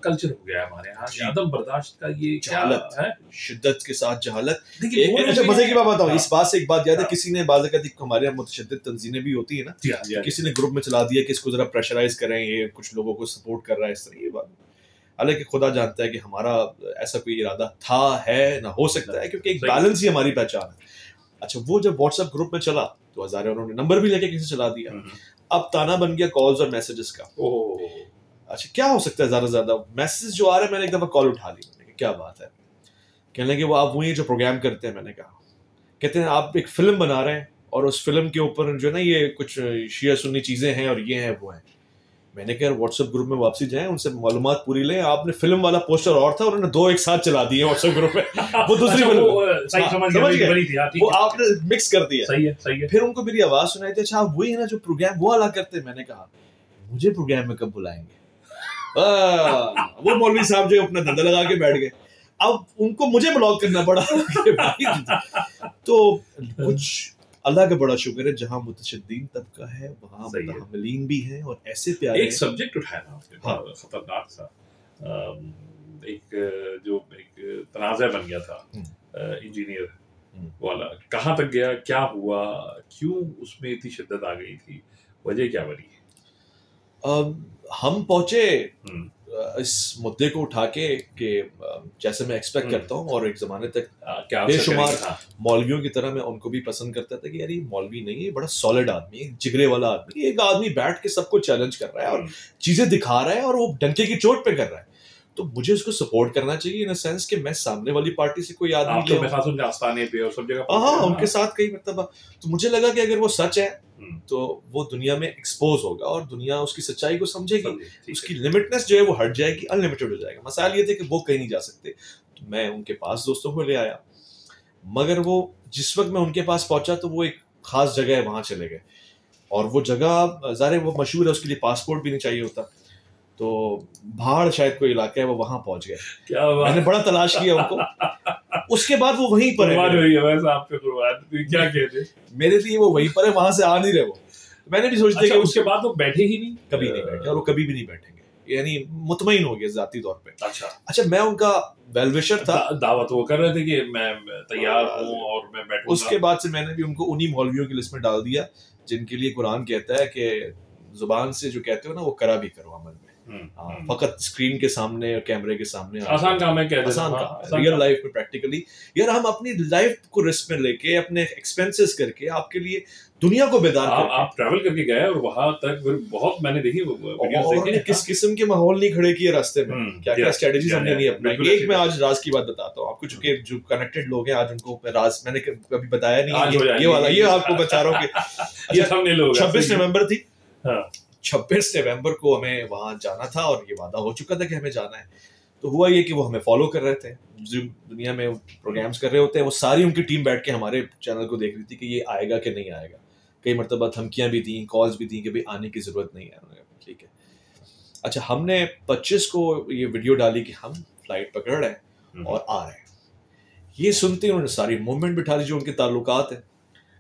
कल्चर हो गया है हमारे यहाँ, अदम बर्दाश्त का, ये जहालत है, शिद्दत के साथ जहालत। अच्छा मजे की बात बताऊं, इस बात से एक बात याद है, किसी ने बाज़ हमारे यहाँ मुतशद्दिद तंजीमें भी होती है ना, किसी ने ग्रुप में चला दिया कि इसको जरा प्रेशराइज करें, ये कुछ लोगों को सपोर्ट कर रहा है, इस तरह की बात। हालांकि खुदा जानता है कि हमारा ऐसा कोई इरादा था, है ना, हो सकता है, क्योंकि एक बैलेंस ही हमारी पहचान है। अच्छा वो जब व्हाट्सएप ग्रुप में चला तो हजारे उन्होंने नंबर भी लेके किसी चला दिया। अब ताना बन गया कॉल्स और मैसेजेस का। अच्छा क्या हो सकता है, ज्यादा ज्यादा मैसेज जो आ रहे हैं, मैंने एक दफा कॉल उठा ली, मैंने कहा क्या बात है, कहने लगे वो आप वही जो प्रोग्राम करते हैं। मैंने कहा, कहते हैं आप एक फिल्म बना रहे हैं और उस फिल्म के ऊपर जो है ना ये कुछ शिया सुन्नी चीजें हैं और ये हैं वो हैं। मैंने कहा व्हाट्सएप ग्रुप में वापसी जाएं, उनसे मालूमात पूरी लें। आपने फिल्म वाला पोस्टर और था, उन्होंने दो एक साथ चला दिए व्हाट्सएप ग्रुप में। वो दूसरी फिल्म समझ गए, वो आपने मिक्स कर दिया। सही है, सही है। फिर उनको मेरी आवाज सुनाई थी, अच्छा आप वही है ना जो प्रोग्राम वो वाला करते हैं। मैंने कहा मुझे प्रोग्राम में कब बुलाएंगे। वो मौलवी साहब जो अपना धंधा लगा के बैठ गए, अब उनको मुझे ब्लॉक करना पड़ा। तो कुछ अल्लाह का बड़ा शुक्र है जहाँ मुतशद्दीन तबका है वहाँ मुतहम्मिलीन भी हैं और ऐसे प्यारे। एक सब्जेक्ट उठाया ना आपने, हाँ, खतरनाक सा, एक तनाज़ा बन गया था इंजीनियर वाला, कहाँ तक गया, क्या हुआ, क्यों उसमें इतनी शिद्दत आ गई थी, वजह क्या बनी? हम पहुंचे इस मुद्दे को उठा के कि जैसे मैं एक्सपेक्ट करता हूँ, और एक ज़माने तक बेशुमार मौलवियों की तरह मैं उनको भी पसंद करता था कि यार ये मौलवी नहीं है, बड़ा सॉलिड आदमी है, जिगरे वाला आदमी, एक आदमी बैठ के सबको चैलेंज कर रहा है और चीज़ें दिखा रहा है और वो डंके की चोट पे कर रहा है, तो मुझे उसको सपोर्ट करना चाहिए इन सेंस कि मैं सामने वाली पार्टी से कोई आदमी आस्थाने पे और सब जगह, हाँ, उनके साथ कई मतलब, तो मुझे लगा कि अगर वो सच है तो वो दुनिया में एक्सपोज होगा और दुनिया उसकी सच्चाई को समझेगी, उसकी लिमिटनेस जो है वो हट जाएगी, अनलिमिटेड हो जाएगा। मसाइल ये थे कि वो कहीं नहीं जा सकते, तो मैं उनके पास दोस्तों को ले आया, मगर वो जिस वक्त मैं उनके पास पहुंचा तो वो एक खास जगह है, वहां चले गए, और वो जगह ज़ाहिर वो मशहूर है, उसके लिए पासपोर्ट भी नहीं चाहिए होता, तो भाड़ शायद कोई इलाका है, वो वहां पहुंच गए। क्या मैंने बड़ा तलाश किया उनको, उसके बाद वो वहीं पर है, क्या कहते, मेरे लिए वो वहीं पर है, वहां से आ नहीं रहे वो। मैंने भी सोचते कि उसके बाद वो बैठे ही नहीं, कभी नहीं बैठे, और वो कभी भी नहीं बैठेंगे, यानी मुतमईन हो गए जाती तौर पे। अच्छा, मैं उनका वेलविशर था, दावत वो कर रहे थे कि मैं तैयार हूँ और मैं बैठूंगा। उसके बाद से मैंने भी उनको उन्हीं मौलवियों की लिस्ट में डाल दिया जिनके लिए कुरान कहता है कि जुबान से जो कहते हो ना वो करा भी करो अमल में, फकत स्क्रीन के सामने और कैमरे के सामने आसान काम है, आसान काम, रियल लाइफ में प्रैक्टिकली यार हम अपनी लाइफ को रिस्क में लेके अपने एक्सपेंसेस करके आपके लिए दुनिया को बेदार करके आप ट्रैवल करके गए और वहां तक बहुत मैंने देखी वीडियोस देखे, किस किस्म के माहौल नहीं खड़े किए रास्ते में, क्या क्या स्ट्रेटजीज हमने नहीं अपनाई। एक मैं आज राज की बात बताता हूँ आपको, चूंकि जो कनेक्टेड लोग हैं आज उनको राज मैंने कभी बताया नहीं, ये वाला ये आपको बता रहा हूँ कि 26 नवंबर थी, 26 नवंबर को हमें वहां जाना था और ये वादा हो चुका था कि हमें जाना है। तो हुआ ये कि वो हमें फॉलो कर रहे थे, दुनिया में प्रोग्राम्स कर रहे होते हैं, वो सारी उनकी टीम बैठ के हमारे चैनल को देख रही थी कि ये आएगा कि नहीं आएगा। कई मरतबा धमकियां भी दी, कॉल्स भी दी कि भाई आने की जरूरत नहीं है, ठीक है। अच्छा, हमने 25 को ये वीडियो डाली कि हम फ्लाइट पकड़ रहे हैं और आ रहे हैं। ये सुनते ही उन्होंने सारी मूवमेंट बिठा दी जो उनके ताल्लुकात है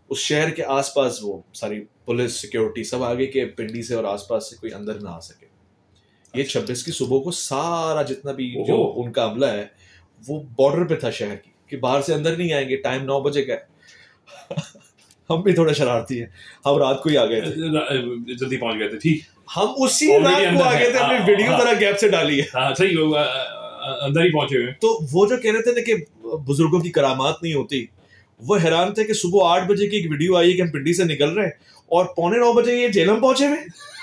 उस शहर के आसपास, वो सारी पुलिस सिक्योरिटी सब आगे के पिंडी से और आसपास से कोई अंदर ना आ सके। ये 26 की सुबह को सारा जितना भी जो उनका अमला है वो बॉर्डर पे था शहर की, कि बाहर से अंदर नहीं आएंगे, टाइम 9 बजे का है। हम भी थोड़ा शरारती हैं, हम रात को ही आ गए थे, जल्दी पहुंच गए थे, ठीक, हम उसी रात को आ गए थे, अपनी वीडियो तरह गैप से डाली है, सही अंदर ही पहुंचे हुए। तो वो जो कह रहे थे ना कि बुजुर्गों की करामात नहीं होती, वो हैरान थे कि सुबह 8 बजे की एक वीडियो आई है कि हम पिंडी से निकल रहे हैं और 8:45 बजे ये जेलम पहुंचे हुए,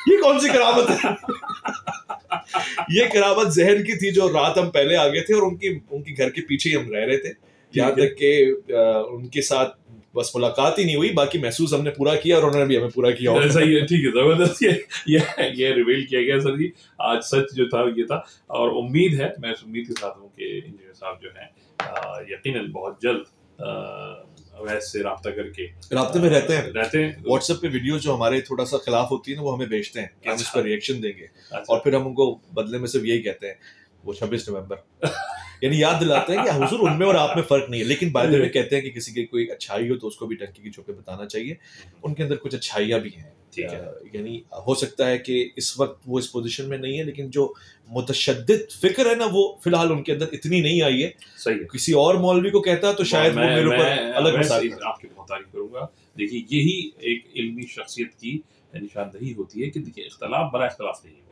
ये कौन सी करामत है? ये करामत जहन की थी जो रात हम पहले आ गए थे और उनकी घर के पीछे ही हम रह रहे थे, यहाँ तक कि उनके साथ बस मुलाकात ही नहीं हुई, बाकी महसूस हमने पूरा किया और उन्होंने भी हमें पूरा किया। सही है, ठीक है, जबरदस्त। ये रिवील किया गया सर जी, आज सच जो था ये था, और उम्मीद है, मैं इस उम्मीद के साथ हूँ कि इंजीनियर साहब जो हैं यकीनन बहुत जल्द वैसे राब्ते में रहते हैं। व्हाट्सएप पे वीडियो जो हमारे थोड़ा सा खिलाफ होती है ना वो हमें भेजते हैं कि हम इस पर रिएक्शन देंगे, और फिर हम उनको बदले में सिर्फ यही कहते हैं वो 26 नवंबर यानी याद दिलाते हैं कि हुजूर उनमें और आप में फर्क नहीं है, लेकिन बाद में कहते हैं कि किसी की कोई अच्छाई हो तो उसको भी टंकी की चोट पे बताना चाहिए, उनके अंदर कुछ अच्छाइयाँ भी हैं, ठीक है। यानी हो सकता है कि इस वक्त वो इस पोजीशन में नहीं है, लेकिन जो मुतशद्दिद फिक्र है ना वो फिलहाल उनके अंदर इतनी नहीं आई है। सही है, किसी और मौलवी को कहता तो शायद वो मेरे ऊपर अलग मसाइल। आपकी बहुत तारीफ करूंगा। देखिए, यही एक इल्मी शख्सियत की निशानदही होती है कि देखिए इख्तलाफ बड़ा इख्तलाफ नहीं होगा,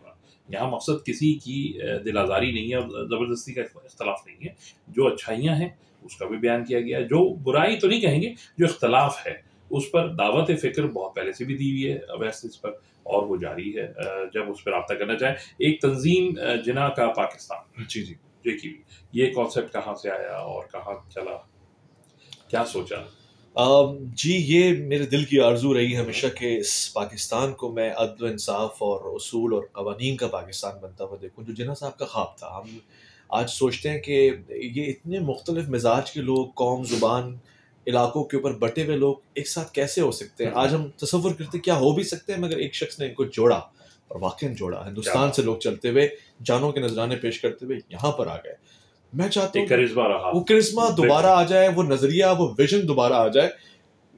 यहाँ मकसद किसी की दिल आज़ारी नहीं है और ज़बरदस्ती का इख्तलाफ नहीं है, जो अच्छाइयाँ हैं उसका भी बयान किया गया है, जो बुराई तो नहीं कहेंगे, जो इख्तलाफ है उस पर दावत फ़िक्र बहुत पहले से भी दी हुई है अवैस इस पर, और वो जारी है जब उस पर रब्ता करना चाहे। एक तंजीम जिना का पाकिस्तान, जी जी देखिए ये कॉन्सेप्ट कहाँ से आया और कहाँ चला, क्या सोचा? जी, ये मेरे दिल की आरजू रही हमेशा कि इस पाकिस्तान को मैं अदल इंसाफ और उसूल और क़वानीन का पाकिस्तान बनता हुआ देखूं, जो जिन्ना साहब का ख्वाब था। हम आज सोचते हैं कि ये इतने मुख्तलिफ मिजाज के लोग, कौम, ज़ुबान, इलाकों के ऊपर बटे हुए लोग एक साथ कैसे हो सकते हैं। आज हम तसव्वुर करते क्या हो भी सकते हैं, मगर एक शख्स ने इनको जोड़ा और वाकई जोड़ा। हिंदुस्तान से लोग चलते हुए, जानों के नजराने पेश करते हुए यहाँ पर आ गए। मैं चाहता हूँ वो करिश्मा दोबारा आ जाए, वो नजरिया, वो विजन दोबारा आ जाए।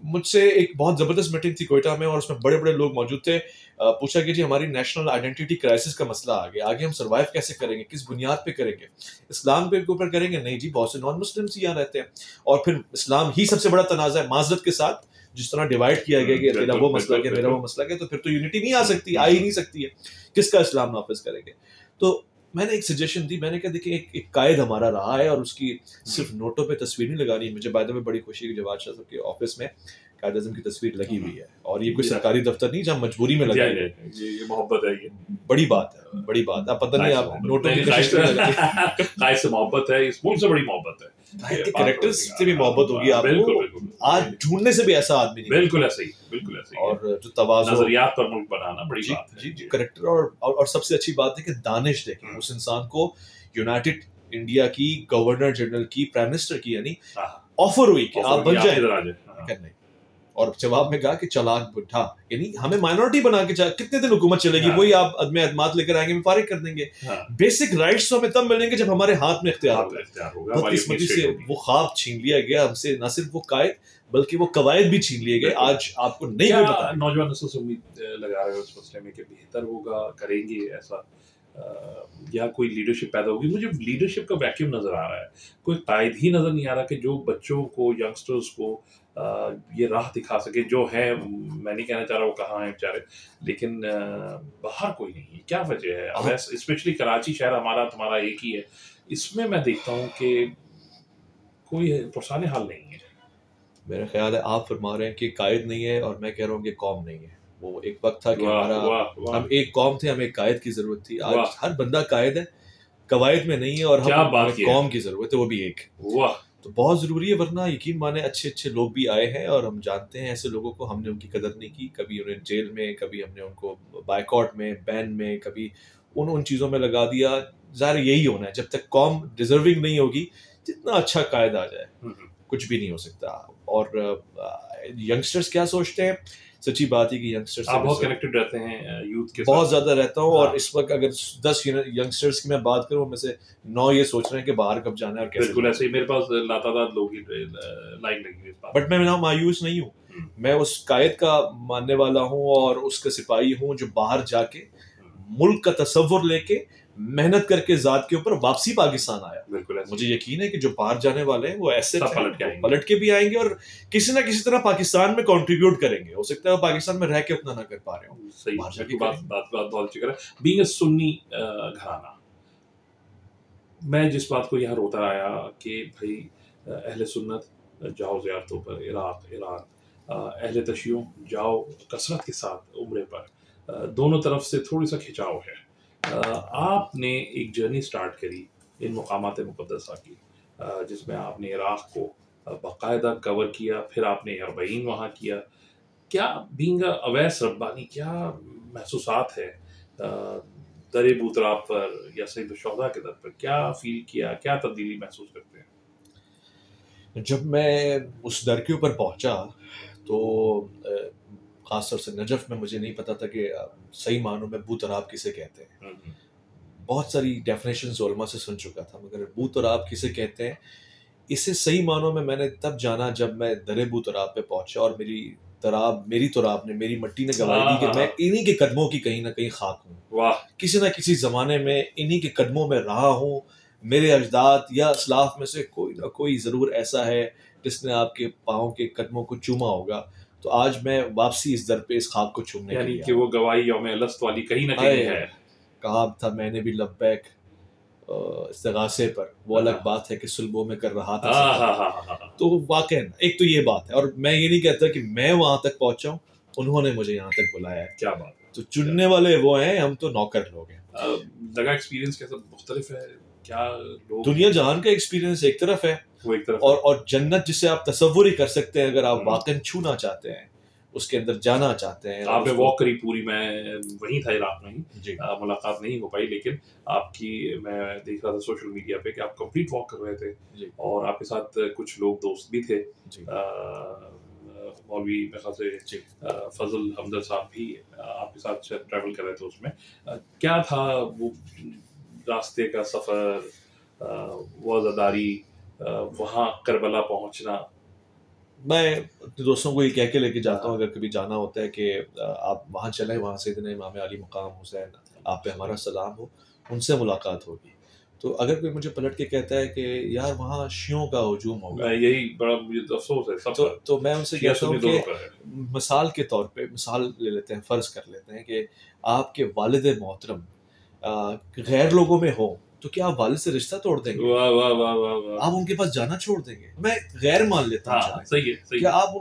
मुझसे एक बहुत ज़बरदस्त मीटिंग थी कोयटा में और उसमें बड़े बड़े लोग मौजूद थे। पूछा कि जी हमारी नेशनल आइडेंटिटी क्राइसिस का मसला आ गया, आगे हम सर्वाइव कैसे करेंगे, किस बुनियाद पे करेंगे, इस्लाम के ऊपर करेंगे? नहीं जी, बहुत से नॉन मुस्लिम्स यहाँ रहते हैं और फिर इस्लाम ही सबसे बड़ा तनाज़ा है। माज़रत के साथ जिस तरह डिवाइड किया गया कि तेरा वो मसला है, मेरा वो मसला है, तो फिर तो यूनिटी नहीं आ सकती, आ ही नहीं सकती है। किसका इस्लाम नाफिज करेंगे? तो मैंने एक सजेशन दी, मैंने कहा देखिए एक कायद हमारा रहा है और उसकी सिर्फ नोटों पे तस्वीर नहीं लगानी। मुझे बाद में बड़ी खुशी है कि जवाद शाह साहब के ऑफिस में कायद आज़म की तस्वीर लगी हुई है और ये कोई सरकारी दफ्तर नहीं जहाँ मजबूरी में लगाई है। ये मोहब्बत है, ये बड़ी बात है, बड़ी बात। आप पता नहीं आप नोटों की कशिश कायद से मोहब्बत है, इस मुल्क से बड़ी मोहब्बत है, कायद के कैरेक्टर्स से भी मोहब्बत होगी आपको। बिल्कुल आज ढूंढने से भी ऐसा आदमी नहीं, बिल्कुल ऐसे ही, बिल्कुल ऐसे ही। और जो तवाज़ुन, नजरियात पर मुल्क बनाना बड़ी बात है। जी कैरेक्टर और सबसे अच्छी बात है कि दानिश देखें उस इंसान को। यूनाइटेड इंडिया की गवर्नर जनरल की, प्राइम मिनिस्टर की यानी ऑफर हुई कि आप बन जाए करने, और जवाब में कहा कि चालाक बुढ़ा, यानी हमें माइनॉरिटी बना के कितने दिन हुकूमत चलेगी, वही आप अदम एतमाद लेकर आएंगे, फारिग कर देंगे। बेसिक राइट्स तो हमें तब मिलेंगे जब हमारे हाथ में इख्तियार होगा। बदकिस्मती से वो ख्वाब छीन लिया गया हमसे, न सिर्फ वो कायद बल्कि वो कवायद भी छीन लिए गए। आज आपको नहीं पता। नौजवान नस्ल से उम्मीद लगा रहे हो इस मसले में कि बेहतर होगा, करेंगे ऐसा, या कोई लीडरशिप पैदा होगी? मुझे लीडरशिप का वैक्यूम नजर आ रहा है, कोई कायद ही नजर नहीं आ रहा कि जो बच्चों को, यंगस्टर्स को ये राह दिखा सके। जो है, मैं नहीं कहना चाह रहा वो कहाँ है बेचारे, लेकिन बाहर कोई नहीं है। क्या वजह है? अब स्पेशली कराची शहर हमारा तुम्हारा एक ही है, इसमें मैं देखता हूँ कि कोई पुरसाने हाल नहीं है। मेरा ख्याल है आप फरमा रहे हैं कि कायद नहीं है और मैं कह रहा हूँ कि कौम नहीं है। वो एक वक्त था कि हमारा हम एक कौम थे, हमें कायद की जरूरत थी। आज हर बंदा कायद है, कवायद में नहीं है, और हमें कौम की जरूरत है, वो भी एक। तो बहुत जरूरी है, वरना यकीन माने अच्छे अच्छे लोग भी आए हैं और हम जानते हैं ऐसे लोगों को, हमने उनकी कदर नहीं की। कभी उन्हें जेल में, कभी हमने उनको बायकॉट में, बैन में, कभी उन चीज़ों में लगा दिया। ज़ाहिर यही होना है, जब तक कौम डिजर्विंग नहीं होगी, जितना अच्छा कायद आ जाए कुछ भी नहीं हो सकता। और यंगस्टर्स क्या सोचते हैं? सच्ची बात है कि यंगस्टर्स आप बहुत कनेक्टेड रहते हैं यूथ के साथ। बहुत ज्यादा रहता हूँ। और इस वक्त अगर 10 यंगस्टर्स की मैं बात करूँ, में से 9 ये सोच रहे हैं कि बाहर कब जाना है और कैसे। बिल्कुल ऐसे ही, मेरे पास लातादाद लोग ही लाइन लगी है। बट मैं ना मायूस नहीं हूँ, मैं उस कायद का मानने वाला हूँ और उसका सिपाही हूँ जो बाहर जाके मुल्क का तसव्वुर लेके मेहनत करके ज़ात के ऊपर वापसी पाकिस्तान आया। मुझे यकीन है कि जो बाहर जाने वाले हैं वो ऐसे पलट के भी आएंगे और किसी ना किसी तरह पाकिस्तान में कंट्रीब्यूट करेंगे। हो सकता है वो पाकिस्तान में रह के उतना ना कर पा रहे हो। सही बात बहुत अच्छी करें। बीइंग अ सुन्नी घराना, मैं जिस बात को यहाँ रोता आया कि भाई अहले सुन्नत जाओ ज़ियारतों पर, इराक ईरान, अहले तशियों जाओ कसरत के साथ उम्रे पर, दोनों तरफ से थोड़ी सा खिंचाव है। आपने एक जर्नी स्टार्ट करी इन मकामात मुक़द्दसा की, जिसमें आपने इराक़ को बाकायदा कवर किया, फिर आपने अरबईन वहाँ किया। क्या बीइंग अवैस रब्बानी, क्या महसूसात है दरे बूतराब पर या सईद शुहदा के दर पर? क्या फील किया, क्या तब्दीली महसूस करते हैं? जब मैं उस दर के ऊपर पहुँचा तो ख़ासतौर से नजफ़ में मुझे नहीं पता था कि सही मानों में बूतराब किसे कहते हैं। बहुत सारी डेफिनेशंस उलमा से सुन चुका था, मगर बूतराब किसे कहते हैं इसे सही मानों में मैंने तब जाना जब मैं दरे बूतराब पे पहुंचा और मेरी तुराब ने, मेरी मिट्टी ने गवाही दी कि मैं इन्हीं के कदमों की कहीं ना कहीं खाक हूँ। किसी ना किसी ज़माने में इन्हीं के कदमों में रहा हूँ। मेरे अजदाद या असलाफ में से कोई ना कोई ज़रूर ऐसा है जिसने आपके पाँव के कदमों को चूमा होगा। तो आज मैं वापसी इस दर पे इस खाक को चूमने के लिए, कि वो गवाही यौम अलस्त वाली कहीं ना कहीं है। कहा था मैंने भी लब्बैक इस्तिगासे पर, वो अलग बात है कि सुल्बों में कर रहा था। तो वाकई एक तो ये बात है, और मैं ये नहीं कहता कि मैं वहां तक पहुंचा हूं, उन्होंने मुझे यहाँ तक बुलाया है। क्या बात है। तो चुनने वाले वो हैं, हम तो नौकर लोग हैं। लगा एक्सपीरियंस कैसा मुख्तलिफ है? क्या लोग, दुनिया जहान का एक्सपीरियंस एक तरफ है, वो एक तरफ और जन्नत जिसे आप तसव्वुर ही कर सकते हैं अगर आप वाकई छूना चाहते हैं, उसके अंदर जाना चाहते हैं। आपने वॉक करी पूरी, मैं वहीं था इराक में ही, मुलाकात नहीं हो पाई, लेकिन आपकी मैं देख रहा था सोशल मीडिया पे कि आप कंप्लीट वॉक कर रहे थे और आपके साथ कुछ लोग दोस्त भी थे। मौलवी मेरे ख्याल से फजल हमदर्द साहब भी आपके साथ ट्रैवल कर रहे थे। उसमें क्या था वो रास्ते का सफ़र, वज़ादारी, वहाँ करबला पहुँचना, मैं अपने दोस्तों को ये कह के लेके जाता हूँ, अगर कभी जाना होता है कि आप वहाँ चलें, वहाँ सैयदना इमाम अली मकाम हुसैन, आप पे हमारा सलाम हो, उनसे मुलाकात होगी। तो अगर कोई मुझे पलट के कहता है कि यार वहाँ शियों का हुजूम होगा, यही बड़ा मुझे अफसोस है सबका। तो मैं उनसे कहता हूँ दोनों कि का है। मिसाल के तौर पे, मिसाल ले लेते हैं, फ़र्ज़ कर लेते हैं कि आपके वालिद मोहतरम गैर लोगों में हो, तो क्या आप वालिद से रिश्ता तोड़ देंगे? वाह वाह वाह वाह वाह। आप उनके पास जाना छोड़ देंगे? मैं गैर मान लेता हूँ। हाँ, सही है, सही क्या है। आप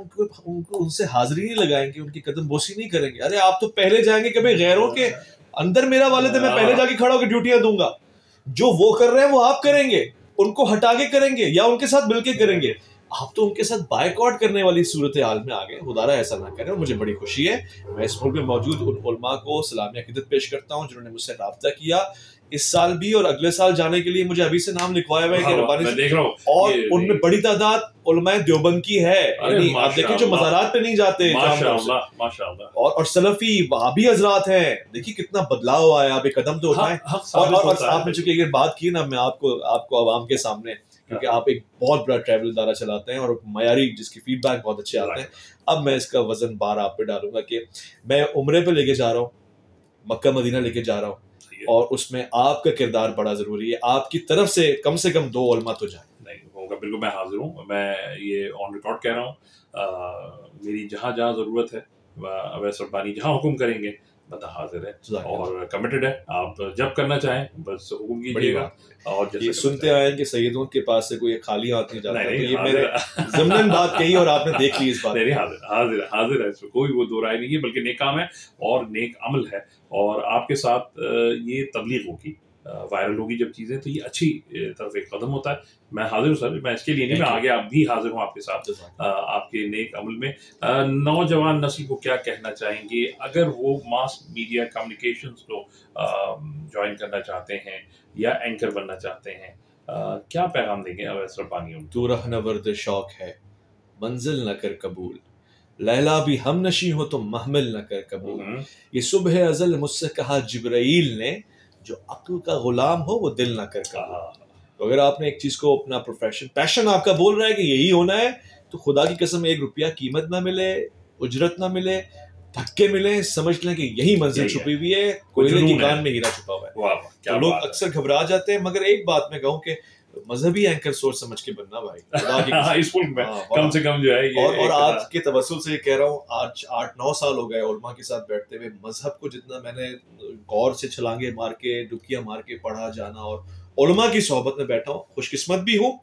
उनको उनसे हाज़िरी नहीं लगाएंगे, उनकी कदम बोसी नहीं करेंगे? अरे आप तो पहले जाएंगे कि भाई गैरों के अंदर मेरा वालिद है, मैं पहले जाके खड़ा होकर ड्यूटियां दूंगा। जो वो कर रहे हैं वो आप करेंगे, उनको हटा के करेंगे या उनके साथ मिलके करेंगे? आप तो उनके साथ बायकॉट करने वाली सूरत हाल में आ गए। खुदारा ऐसा ना करें। मुझे बड़ी खुशी है, मैं इस मुल्क में मौजूद उन उलमा को सलामी अक़ीदत पेश करता हूँ जिन्होंने मुझसे राब्ता किया इस साल भी, और अगले साल जाने के लिए मुझे अभी से नाम लिखवाया हुआ है कि रब्बानी मैं देख रहा हूँ, और उनमें बड़ी तादाद उलमाए देवबंद की है। यानी आप देखें जो मज़ारात पे नहीं जाते, माशाअल्लाह माशाअल्लाह, और सलफी वहाबी हजरात हैं। देखिए कितना बदलाव आया, आप एक कदम तो उठाएं। और आपने चूंकि अगर बात की ना, मैं आपको आवाम के सामने, क्योंकि आप एक बहुत बड़ा ट्रैवल इदारा चलाते हैं और मयारी जिसकी फीडबैक बहुत अच्छे आते हैं, अब मैं इसका वजन बार आप पे डालूंगा कि मैं उम्रे पे लेके जा रहा हूँ, मक्का मदीना लेके जा रहा हूँ, और उसमें आपका किरदार बड़ा जरूरी है। आपकी तरफ से कम 2 उलमा तो जाए। नहीं होगा, बिल्कुल मैं हाजिर हूँ। मैं ये ऑन रिकॉर्ड कह रहा हूँ, मेरी जहाँ जहाँ ज़रूरत है, अवैस रब्बानी जहाँ हुक्म करेंगे बता हाजिर है और कमिटेड है। आप जब करना चाहें बस हुक्म कीजिएगा। और ये सुनते आए कि सैयदों के पास से कोई खाली हाथ नहीं जाता, नहीं, तो ये मैंने ज़मनन बात कही और आपने देख ली इस बात। नहीं, हाजिर है, इसमें कोई वो दो राय नहीं है, बल्कि नेक काम है और नेक अमल है। और आपके साथ ये तबलीग होगी, वायरल होगी जब चीज़ें, तो ये अच्छी तरफ एक कदम होता है। मैं हाजिर हूँ सर, मैं इसके लिए नहीं, मैं आगे आप भी हाजिर हूँ आपके साथ आपके नेक अमल में। नौजवान नस्ल को क्या कहना चाहेंगे अगर वो मास मीडिया कम्युनिकेशंस को ज्वाइन करना चाहते हैं या एंकर बनना चाहते हैं, क्या पैगाम देंगे अवैस रब्बानी उनको? तू रहनवर्द शौक है, मंजिल न कर कबूल, लैला भी हम नशी हो तो महमिल न कर कबूल। ये सुबह अज़ल मुझसे कहा जिब्राइल ने, जो अक्ल का गुलाम हो वो दिल ना कर कबूल। तो अगर आपने एक चीज को अपना प्रोफेशन, पैशन आपका बोल रहा है कि यही होना है, तो खुदा की कसम 1 रुपया कीमत ना मिले, उजरत ना मिले, धक्के मिले, समझ लें कि यही मंजिल छुपी हुई है, कोयले की कान में हीरा छुपा हुआ है। तो लोग अक्सर घबरा जाते हैं, मगर एक बात मैं कहूँ कि मजहबी एंकर सोच समझ के बनना भाई इस मुल्क में कम से कम जो है ये। और आज के तवज्जुह से कह रहा हूँ, आज 8-9 साल हो गए उलमा के साथ बैठते हुए। मजहब को जितना मैंने गौर से छलांगे मार के, डुबकियां मार के पढ़ा जाना, और उलमा की सोहबत में बैठा हूँ, खुशकिस्मत भी हूँ।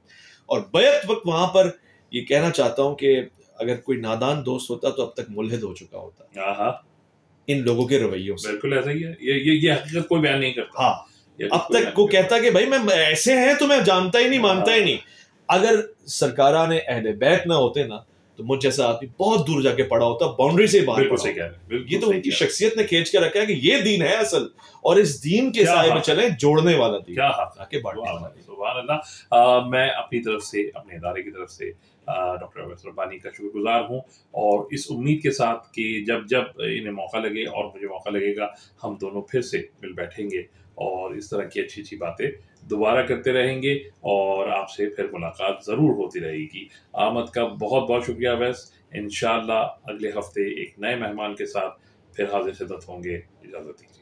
और बैत वक्त वहां पर ये कहना चाहता हूँ कि अगर कोई नादान दोस्त होता तो अब तक मुल्हिद हो चुका होता इन लोगों के रवैयों से। बिल्कुल ऐसा ही है, ये हकीकत कोई बयान नहीं करता। हाँ, अब तक को कहता कि भाई मैं ऐसे हैं तो मैं जानता ही नहीं, मानता ही नहीं। अगर सरकारा ने अहले बैत ना होते ना, तो मुझ जैसा आदमी बहुत दूर जाके पड़ा होता, बाउंड्री से बाहर पड़ा होता। ये तो उनकी शख्सियत ने खींच के रखा है कि ये दीन है असल, और इस दीन के साए में चले, जोड़ने वाला दीन, क्या आके बांटने वाला। सुभान अल्लाह। मैं अपनी तरफ से, अपने इदारे की तरफ से डॉक्टर अवैस रब्बानी का शुक्रगुजार हूँ, और इस उम्मीद के साथ कि जब जब इन्हें मौका लगे और मुझे मौका लगेगा, हम दोनों फिर से मिल बैठेंगे और इस तरह की अच्छी अच्छी बातें दोबारा करते रहेंगे, और आपसे फिर मुलाकात ज़रूर होती रहेगी। आमद का बहुत बहुत शुक्रिया अवैस। इंशाअल्लाह अगले हफ्ते एक नए मेहमान के साथ फिर हाजिर खिदमत होंगे। इजाज़त दीजिए।